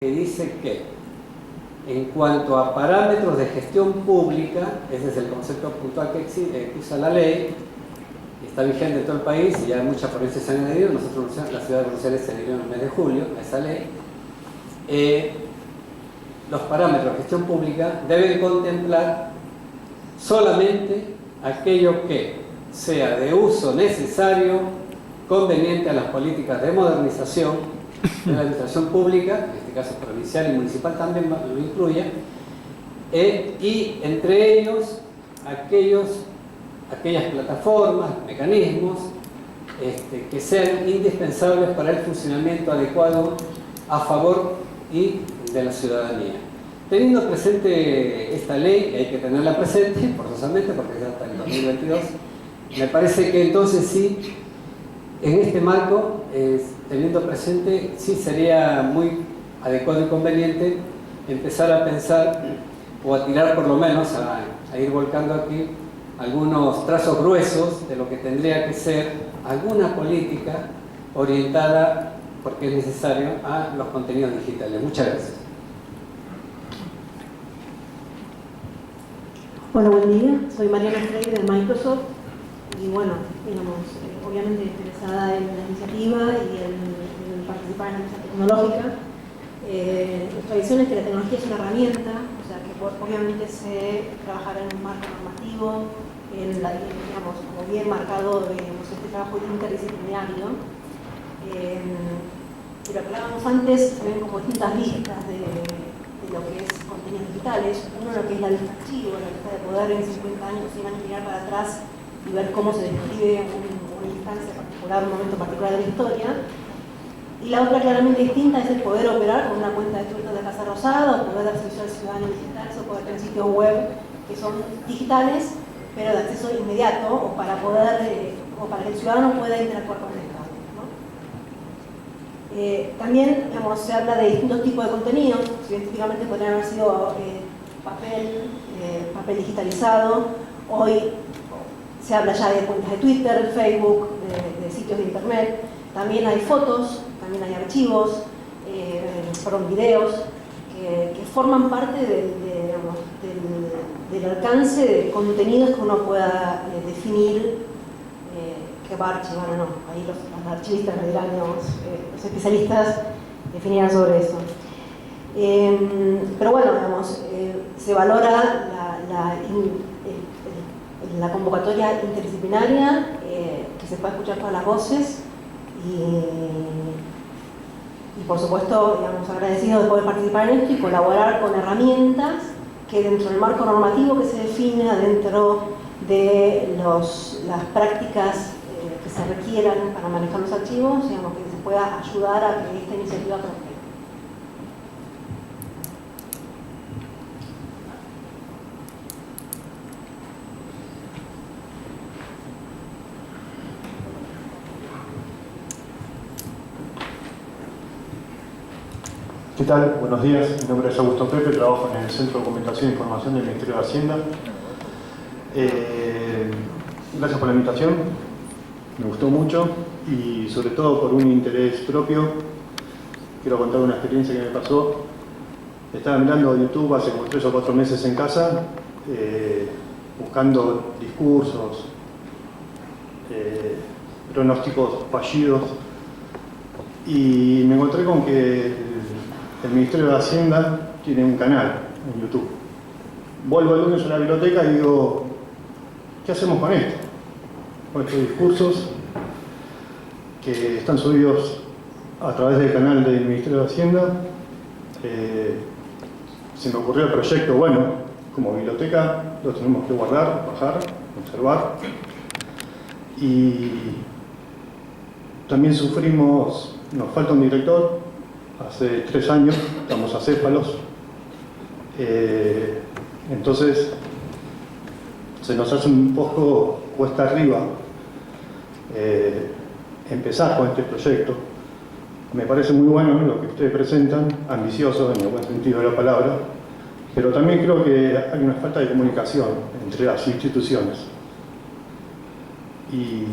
que dice que en cuanto a parámetros de gestión pública, ese es el concepto puntual que usa la ley, está vigente en todo el país y ya muchas provincias se han adherido. Nosotros, la ciudad de Buenos Aires, se adhirió en el mes de julio a esa ley. Los parámetros de gestión pública deben contemplar solamente aquello que sea de uso necesario, conveniente a las políticas de modernización de la administración pública, en este caso provincial y municipal también lo incluye, y entre ellos aquellas plataformas, mecanismos que sean indispensables para el funcionamiento adecuado a favor y de la ciudadanía. Teniendo presente esta ley, hay que tenerla presente forzosamente porque ya está en 2022, me parece que entonces sí, en este marco, teniendo presente, sí sería muy adecuado y conveniente empezar a pensar o a tirar por lo menos, a ir volcando aquí algunos trazos gruesos de lo que tendría que ser alguna política orientada, porque es necesario, a los contenidos digitales. Muchas gracias. Hola, buen día. Soy Mariana Frey de Microsoft y bueno, digamos, obviamente interesada en la iniciativa y en participar en la mesa tecnológica. Nuestra visión es que la tecnología es una herramienta, o sea que obviamente se trabajará en un marco normativo, digamos, como bien marcado este trabajo interdisciplinario. Y lo que hablábamos antes, se ven como distintas vistas de lo que es contenidos digitales. Uno, lo que es la vista archivo, la vista de poder en 50 años se van a mirar para atrás y ver cómo se describe una instancia particular, un momento particular de la historia. Y la otra claramente distinta es el poder operar con una cuenta de Twitter de Casa Rosada, o poder dar servicio al ciudadano digital, o poder tener sitios web que son digitales, pero de acceso inmediato, o para que el ciudadano pueda interactuar con el Estado, ¿no? También, digamos, se habla de distintos tipos de contenidos. Científicamente podrían haber sido papel digitalizado. Hoy se habla ya de cuentas de Twitter, Facebook, de sitios de internet. También hay fotos, también hay archivos, videos que forman parte del alcance de contenidos que uno pueda definir que va a archivar o no. Ahí los archivistas me dirán, los especialistas definirán sobre eso. Pero bueno, digamos, se valora la convocatoria interdisciplinaria, que se pueda escuchar todas las voces y por supuesto, digamos, agradecidos de poder participar en esto y colaborar con herramientas que dentro del marco normativo que se define dentro de las prácticas que se requieran para manejar los archivos, digamos, que se pueda ayudar a que esta iniciativa prospere. ¿Qué tal? Buenos días, mi nombre es Augusto Pepe, trabajo en el Centro de Documentación e Información del Ministerio de Hacienda. Gracias por la invitación, me gustó mucho y sobre todo por un interés propio. Quiero contar una experiencia que me pasó. Estaba mirando YouTube hace como 3 o 4 meses en casa, buscando discursos, pronósticos fallidos, y me encontré con que el Ministerio de Hacienda tiene un canal en YouTube. Vuelvo el lunes a la biblioteca y digo, ¿qué hacemos con esto? Con estos discursos que están subidos a través del canal del Ministerio de Hacienda. Se me ocurrió el proyecto, bueno, como biblioteca lo tenemos que guardar, bajar, conservar. Y también sufrimos, nos falta un director. Hace 3 años estamos acéfalos, entonces se nos hace un poco cuesta arriba empezar con este proyecto. Me parece muy bueno lo que ustedes presentan, ambicioso en el buen sentido de la palabra, pero también creo que hay una falta de comunicación entre las instituciones. Y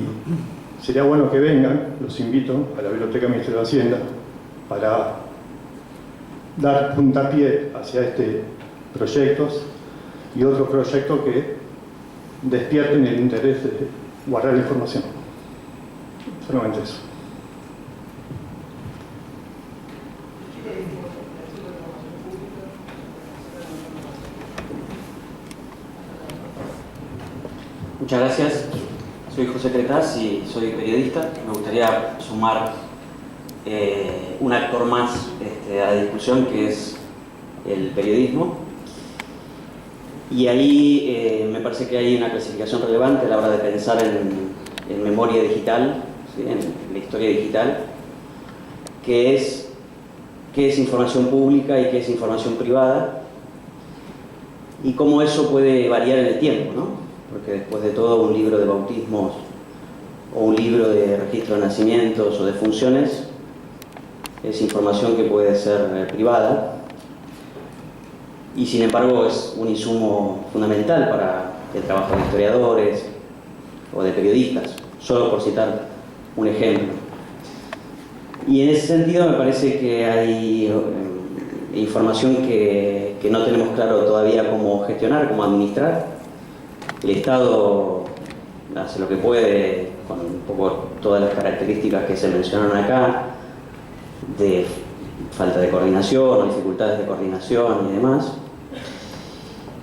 sería bueno que vengan, los invito a la Biblioteca del Ministerio de Hacienda, para dar puntapié hacia este proyectos y otros proyectos que despierten el interés de guardar la información. Solamente eso. Muchas gracias. Soy José Cretaz y soy periodista. Me gustaría sumar un actor más a la discusión, que es el periodismo. Y ahí me parece que hay una clasificación relevante a la hora de pensar en memoria digital, ¿sí? En la historia digital, que es qué es información pública y qué es información privada, y cómo eso puede variar en el tiempo, ¿no? Porque después de todo, un libro de bautismos o un libro de registro de nacimientos o de funciones es información que puede ser privada, y sin embargo es un insumo fundamental para el trabajo de historiadores o de periodistas, solo por citar un ejemplo. Y en ese sentido me parece que hay información que no tenemos claro todavía cómo gestionar, cómo administrar. El Estado hace lo que puede con un poco todas las características que se mencionaron acá, de falta de coordinación, dificultades de coordinación y demás.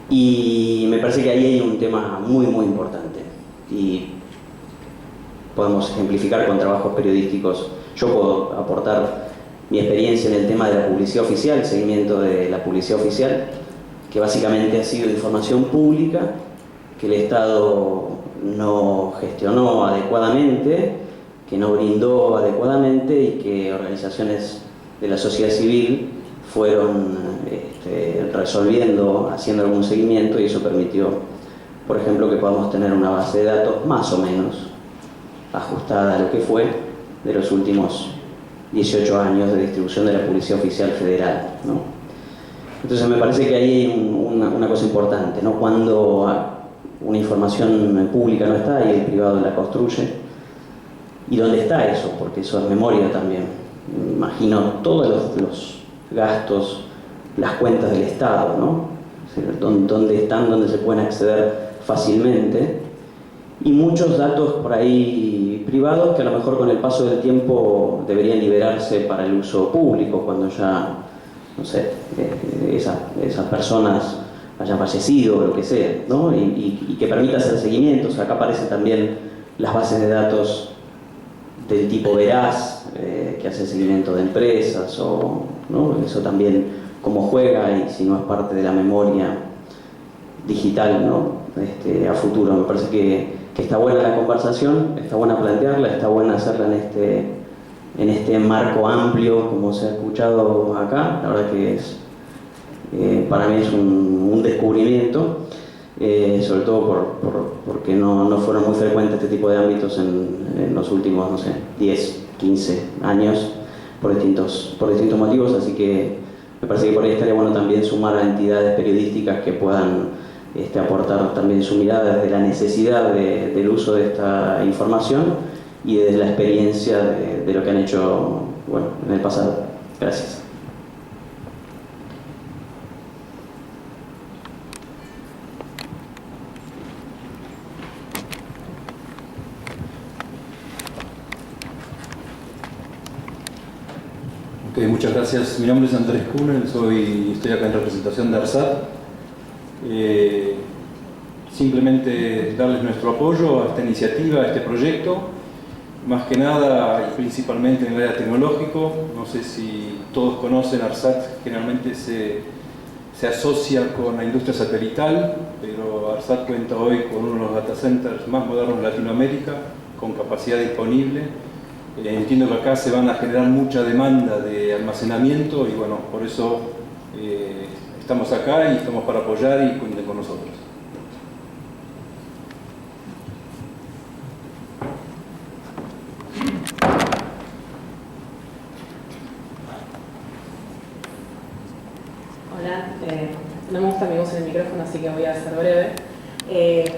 Y me parece que ahí hay un tema muy, muy importante. Y podemos ejemplificar con trabajos periodísticos. Yo puedo aportar mi experiencia en el tema de la publicidad oficial, el seguimiento de la publicidad oficial, que básicamente ha sido información pública que el Estado no gestionó adecuadamente, que no brindó adecuadamente y que organizaciones de la sociedad civil fueron resolviendo, haciendo algún seguimiento, y eso permitió, por ejemplo, que podamos tener una base de datos más o menos ajustada a lo que fue de los últimos 18 años de distribución de la publicidad oficial federal, ¿no? Entonces me parece que ahí hay una cosa importante, ¿no? Cuando una información pública no está y el privado la construye, ¿y dónde está eso? Porque eso es memoria también. Me imagino todos los gastos, las cuentas del Estado, ¿no? ¿Dónde están? ¿Dónde se pueden acceder fácilmente? Y muchos datos por ahí privados que a lo mejor con el paso del tiempo deberían liberarse para el uso público, cuando ya, no sé, esas personas hayan fallecido o lo que sea, ¿no? Y que permita hacer seguimientos. Acá aparecen también las bases de datos del tipo Veraz, que hace seguimiento de empresas, ¿no? Eso también cómo juega, y si no es parte de la memoria digital, ¿no? A futuro. Me parece que está buena la conversación, está buena plantearla, está buena hacerla en este marco amplio, como se ha escuchado acá. La verdad que para mí es un descubrimiento, sobre todo porque no fueron muy frecuentes este tipo de ámbitos en los últimos, no sé, 10, 15 años, por distintos motivos. Así que me parece que por ahí estaría bueno también sumar a entidades periodísticas que puedan aportar también su mirada desde la necesidad del uso de esta información y desde la experiencia de lo que han hecho, bueno, en el pasado. Gracias. Okay, muchas gracias. Mi nombre es Andrés Kuhn, estoy acá en representación de ARSAT. Simplemente darles nuestro apoyo a esta iniciativa, a este proyecto, más que nada y principalmente en el área tecnológico. No sé si todos conocen, ARSAT generalmente se asocia con la industria satelital, pero ARSAT cuenta hoy con uno de los data centers más modernos de Latinoamérica, con capacidad disponible. Entiendo que acá se van a generar mucha demanda de almacenamiento y bueno, por eso estamos acá y estamos para apoyar, y cuenten con nosotros. Hola, no me gusta mi voz en el micrófono, así que voy a ser breve.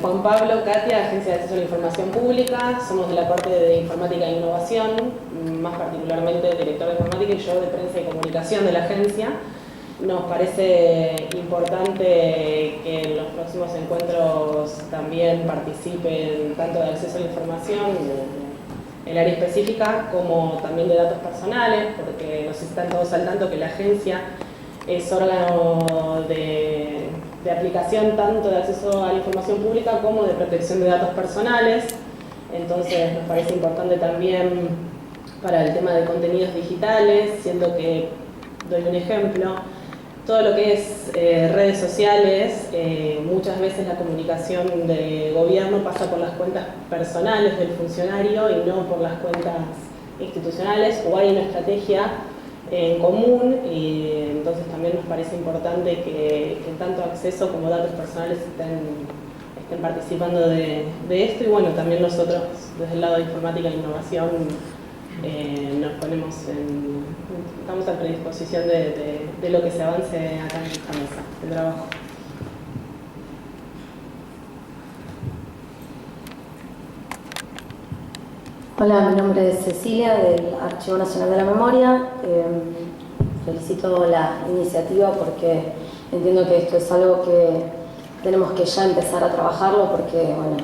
Juan Pablo, Katia, Agencia de Acceso a la Información Pública, somos de la parte de Informática e Innovación, más particularmente el director de Informática y yo de Prensa y Comunicación de la agencia. Nos parece importante que en los próximos encuentros también participen tanto de acceso a la información, el área específica, como también de datos personales, porque no sé si están todos al tanto que la agencia es órgano de aplicación tanto de acceso a la información pública como de protección de datos personales. Entonces nos parece importante también para el tema de contenidos digitales, siendo que, doy un ejemplo, todo lo que es redes sociales, muchas veces la comunicación de gobierno pasa por las cuentas personales del funcionario y no por las cuentas institucionales, o hay una estrategia en común, y entonces también nos parece importante que tanto acceso como datos personales estén participando de esto. Y bueno, también nosotros desde el lado de informática e innovación nos ponemos estamos a predisposición de lo que se avance acá en esta mesa de trabajo. Hola, mi nombre es Cecilia, del Archivo Nacional de la Memoria. Felicito la iniciativa porque entiendo que esto es algo que tenemos que ya empezar a trabajarlo, porque bueno,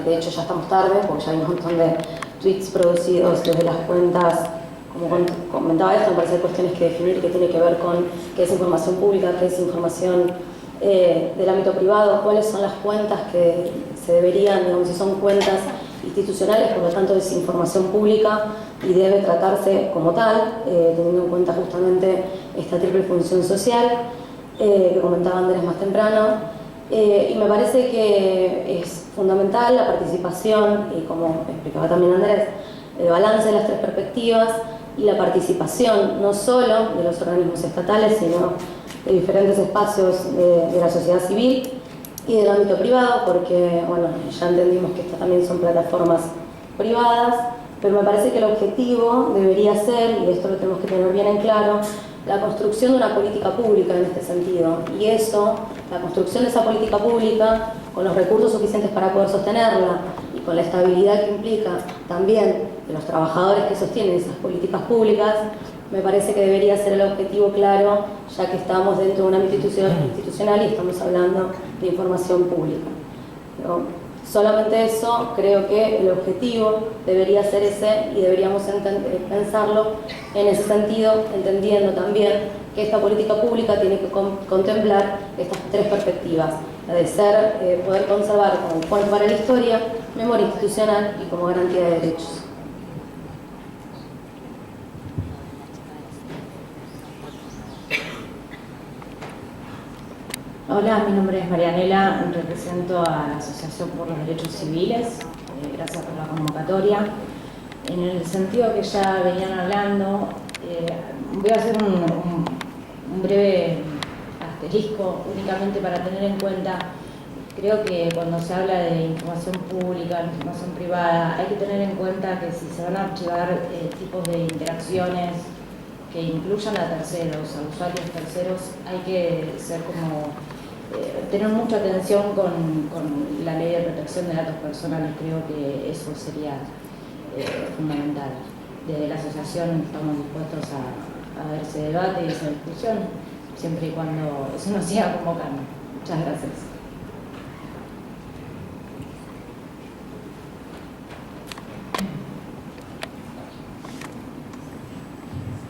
de hecho ya estamos tarde, porque ya hay un montón de tweets producidos desde las cuentas. Como comentaba esto, me parece cuestiones que definir, que tiene que ver con qué es información pública, qué es información del ámbito privado, cuáles son las cuentas que se deberían, digamos, si son cuentas institucionales, por lo tanto es información pública y debe tratarse como tal, teniendo en cuenta justamente esta triple función social que comentaba Andrés más temprano. Y me parece que es fundamental la participación, y como explicaba también Andrés, el balance de las tres perspectivas y la participación no solo de los organismos estatales, sino de diferentes espacios de la sociedad civil y del ámbito privado, porque bueno, ya entendimos que estas también son plataformas privadas, pero me parece que el objetivo debería ser, y esto lo tenemos que tener bien en claro, la construcción de una política pública en este sentido. Y eso, la construcción de esa política pública, con los recursos suficientes para poder sostenerla y con la estabilidad que implica también de los trabajadores que sostienen esas políticas públicas, me parece que debería ser el objetivo claro, ya que estamos dentro de un ámbito institucional y estamos hablando de información pública. Pero solamente eso, creo que el objetivo debería ser ese y deberíamos pensarlo en ese sentido, entendiendo también que esta política pública tiene que contemplar estas tres perspectivas, la de ser, poder conservar como fuente para la historia, memoria institucional y como garantía de derechos. Hola, mi nombre es Marianela, represento a la Asociación por los Derechos Civiles, gracias por la convocatoria. En el sentido que ya venían hablando, voy a hacer un breve asterisco únicamente para tener en cuenta. Creo que cuando se habla de información pública, información privada, hay que tener en cuenta que si se van a archivar tipos de interacciones que incluyan a terceros, a usuarios terceros, hay que ser como tener mucha atención con la ley de protección de datos personales. Creo que eso sería fundamental. Desde la asociación estamos dispuestos a ver ese debate y esa discusión, siempre y cuando eso nos siga convocando. Muchas gracias.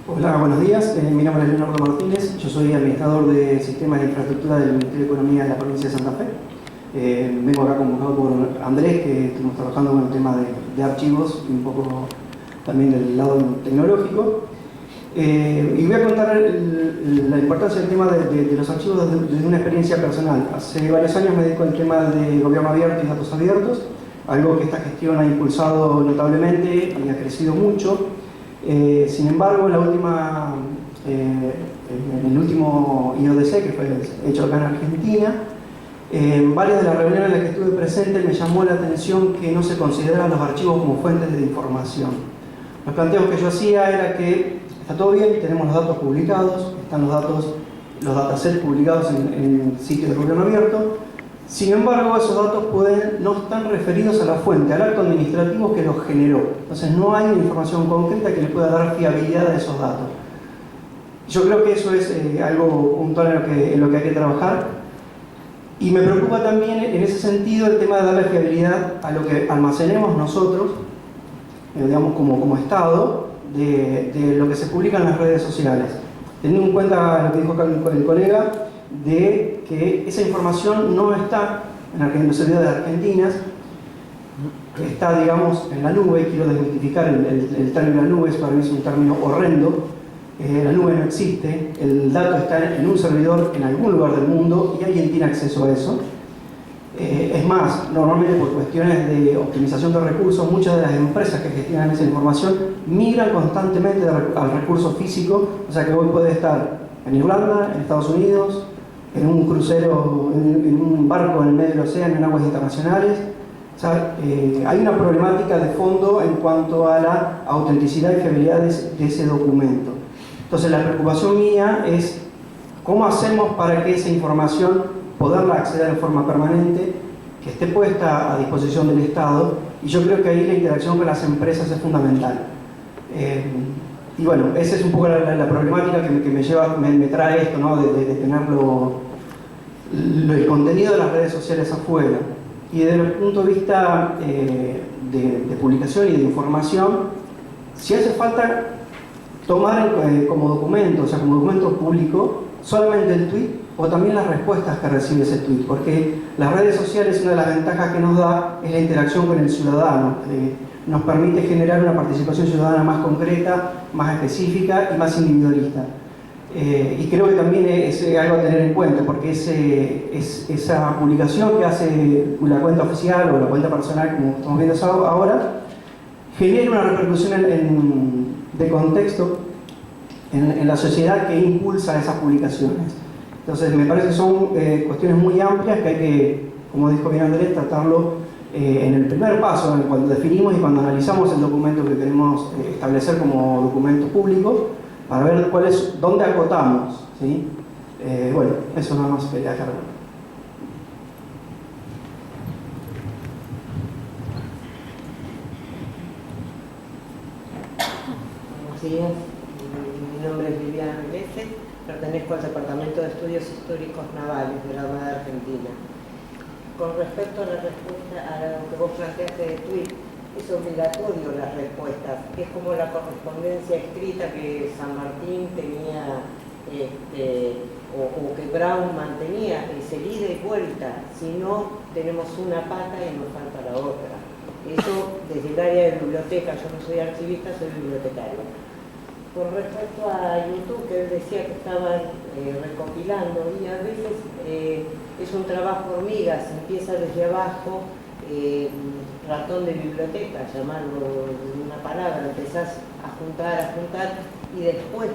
Hola, buenos días. Mi nombre es Leonardo Martínez. Yo soy administrador de sistemas de infraestructura del Ministerio de Economía de la provincia de Santa Fe. Vengo acá convocado por Andrés, que estamos trabajando con el tema de archivos y un poco también del lado tecnológico. Y voy a contar la importancia del tema de los archivos desde una experiencia personal. Hace varios años me dedico al tema de gobierno abierto y datos abiertos, algo que esta gestión ha impulsado notablemente y ha crecido mucho. Sin embargo, en el último IODC, que fue hecho acá en Argentina, en varias de las reuniones en las que estuve presente me llamó la atención que no se consideraban los archivos como fuentes de información. Los planteos que yo hacía era que está todo bien, tenemos los datos publicados, están los datasets publicados en sitios de gobierno abierto. Sin embargo, esos datos no están referidos a la fuente, al acto administrativo que los generó. Entonces no hay una información concreta que le pueda dar fiabilidad a esos datos. Yo creo que eso es algo puntual en lo que hay que trabajar. Y me preocupa también en ese sentido el tema de darle fiabilidad a lo que almacenemos nosotros, digamos como Estado, de lo que se publica en las redes sociales. Teniendo en cuenta lo que dijo acá el colega, de que esa información no está en los servidores de Argentina, está, digamos, en la nube. Quiero desmitificar el término la nube, para mí es un término horrendo. La nube no existe, el dato está en un servidor en algún lugar del mundo y alguien tiene acceso a eso. Es más, normalmente por cuestiones de optimización de recursos, muchas de las empresas que gestionan esa información migran constantemente al recurso físico, o sea que hoy puede estar en Irlanda, en Estados Unidos, en un crucero, en un barco en el medio del océano, en aguas internacionales. O sea, hay una problemática de fondo en cuanto a la autenticidad y fiabilidad de ese documento. Entonces la preocupación mía es cómo hacemos para que esa información poderla acceder de forma permanente, que esté puesta a disposición del Estado, y yo creo que ahí la interacción con las empresas es fundamental. Y bueno, esa es un poco la problemática que me trae esto, ¿no? de tenerlo, el contenido de las redes sociales afuera. Y desde el punto de vista de publicación y de información, si hace falta tomar como documento, o sea, como documento público, solamente el tweet o también las respuestas que recibe ese tweet, porque las redes sociales, una de las ventajas que nos da es la interacción con el ciudadano. Nos permite generar una participación ciudadana más concreta, más específica y más individualista. Y creo que también es algo a tener en cuenta, porque esa publicación que hace la cuenta oficial o la cuenta personal, como estamos viendo ahora, genera una repercusión de contexto en la sociedad que impulsa esas publicaciones. Entonces me parece que son cuestiones muy amplias que hay que, como dijo bien Andrés, tratarlo en el primer paso, cuando definimos y cuando analizamos el documento que queremos establecer como documento público, para ver dónde acotamos, ¿sí? Bueno, eso nada más quería dejar. Buenos días, mi nombre es Viviana Meneses, pertenezco al Departamento de Estudios Históricos Navales de la Armada Argentina. Con respecto a la respuesta a lo que vos planteaste de tweet, es obligatorio las respuestas, es como la correspondencia escrita que San Martín tenía, o que Brown mantenía, es el ida y vuelta, si no tenemos una pata y nos falta la otra. Eso desde el área de biblioteca, yo no soy archivista, soy bibliotecaria. Con respecto a YouTube, que él decía que estaban recopilando, y a veces es un trabajo hormiga, se empieza desde abajo, ratón de biblioteca, llamarlo de una palabra, empezás a juntar, y después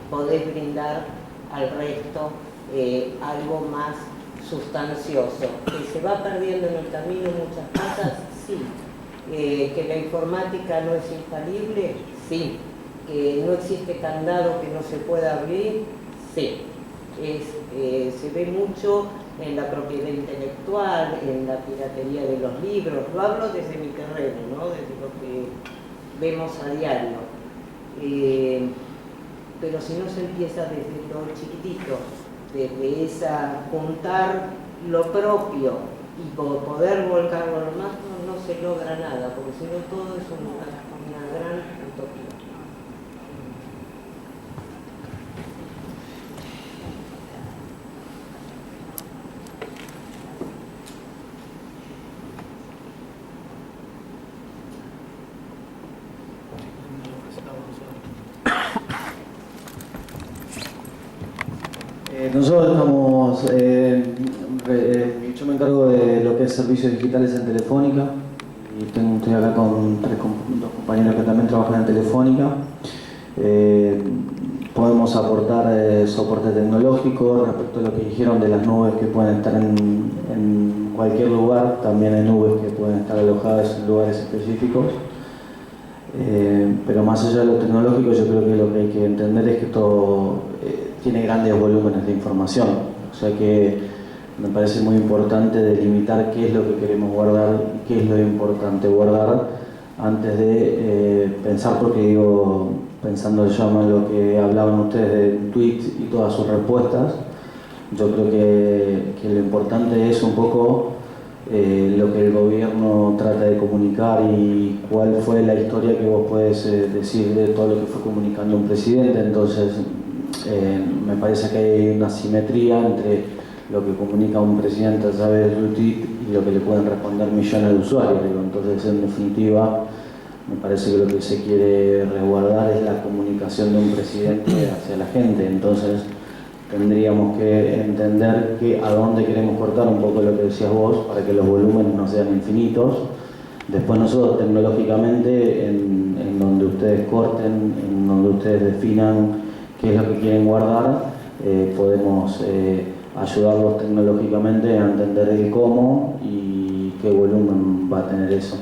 podés brindar al resto algo más sustancioso. Que se va perdiendo en el camino muchas cosas, sí. Que la informática no es infalible, sí. Que no existe candado que no se pueda abrir, sí. Se ve mucho en la propiedad intelectual, en la piratería de los libros. Lo hablo desde mi terreno, ¿no? Desde lo que vemos a diario. Pero si no se empieza desde lo chiquitito, desde esa juntar lo propio y poder volcarlo a lo más, no se logra nada, porque si no todo es una gran utopía. Nosotros estamos, yo me encargo de lo que es servicios digitales en Telefónica y estoy acá con dos compañeros que también trabajan en Telefónica. Podemos aportar soporte tecnológico respecto a lo que dijeron de las nubes que pueden estar en cualquier lugar. También hay nubes que pueden estar alojadas en lugares específicos. Pero más allá de lo tecnológico, yo creo que lo que hay que entender es que esto tiene grandes volúmenes de información, o sea que me parece muy importante delimitar qué es lo que queremos guardar y qué es lo importante guardar antes de pensar, porque digo, pensando ya en lo que hablaban ustedes de tweets y todas sus respuestas, yo creo que lo importante es un poco lo que el gobierno trata de comunicar y cuál fue la historia que vos podés decir de todo lo que fue comunicando un presidente. Entonces, me parece que hay una simetría entre lo que comunica un presidente a través de su tweet y lo que le pueden responder millones de usuarios. Entonces, en definitiva, me parece que lo que se quiere resguardar es la comunicación de un presidente hacia la gente. Entonces, tendríamos que entender a dónde queremos cortar un poco lo que decías vos para que los volúmenes no sean infinitos. Después nosotros tecnológicamente, en donde ustedes corten, en donde ustedes definan qué es lo que quieren guardar, podemos ayudarlos tecnológicamente a entender el cómo y qué volumen va a tener eso.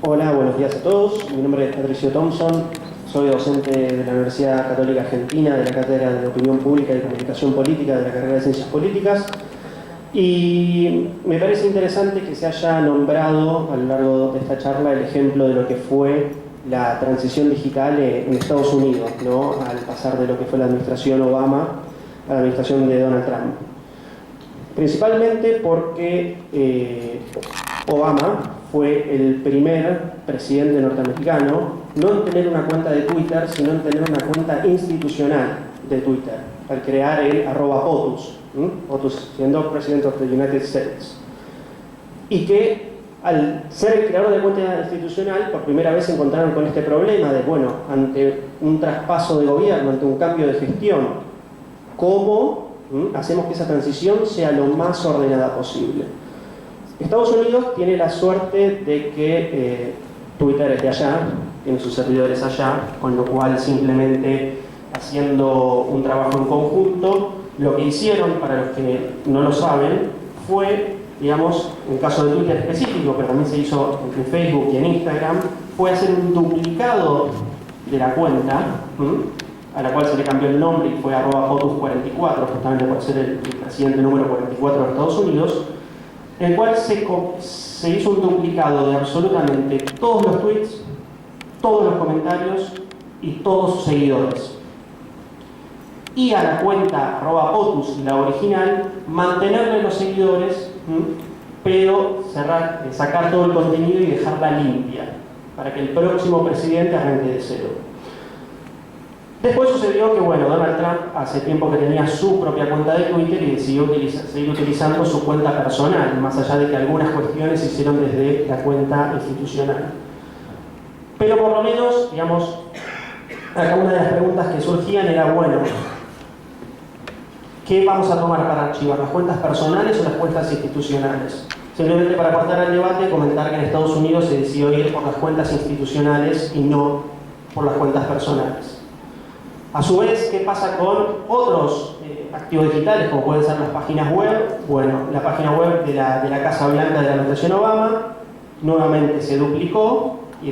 Hola, buenos días a todos. Mi nombre es Patricio Thompson. Soy docente de la Universidad Católica Argentina, de la Cátedra de Opinión Pública y Comunicación Política, de la carrera de Ciencias Políticas. Y me parece interesante que se haya nombrado a lo largo de esta charla el ejemplo de lo que fue la transición digital en Estados Unidos, ¿no? Al pasar de lo que fue la administración Obama a la administración de Donald Trump. Principalmente porque Obama fue el primer presidente norteamericano no en tener una cuenta de Twitter, sino en tener una cuenta institucional de Twitter, al crear el @POTUS, POTUS siendo President of the United States. Y que al ser el creador de cuenta institucional, por primera vez se encontraron con este problema de, bueno, ante un traspaso de gobierno, ante un cambio de gestión, ¿cómo hacemos que esa transición sea lo más ordenada posible? Estados Unidos tiene la suerte de que Twitter es de allá, tiene sus servidores allá, con lo cual simplemente haciendo un trabajo en conjunto, lo que hicieron, para los que no lo saben, fue, digamos, en el caso de Twitter específico, pero también se hizo en Facebook y en Instagram, fue hacer un duplicado de la cuenta, a la cual se le cambió el nombre y fue @POTUS44, justamente por ser el presidente número 44 de Estados Unidos, en el cual se hizo un duplicado de absolutamente todos los tweets, todos los comentarios y todos sus seguidores. Y a la cuenta @POTUS, la original, mantenerle los seguidores, pero sacar todo el contenido y dejarla limpia, para que el próximo presidente arranque de cero. Después sucedió que, bueno, Donald Trump hace tiempo que tenía su propia cuenta de Twitter y decidió seguir utilizando su cuenta personal, más allá de que algunas cuestiones se hicieron desde la cuenta institucional. Pero por lo menos, digamos, acá una de las preguntas que surgían era, bueno, ¿qué vamos a tomar para archivar? ¿Las cuentas personales o las cuentas institucionales? Simplemente para aportar al debate, comentar que en Estados Unidos se decidió ir por las cuentas institucionales y no por las cuentas personales. A su vez, ¿qué pasa con otros activos digitales, como pueden ser las páginas web? Bueno, la página web de la Casa Blanca de la administración Obama nuevamente se duplicó y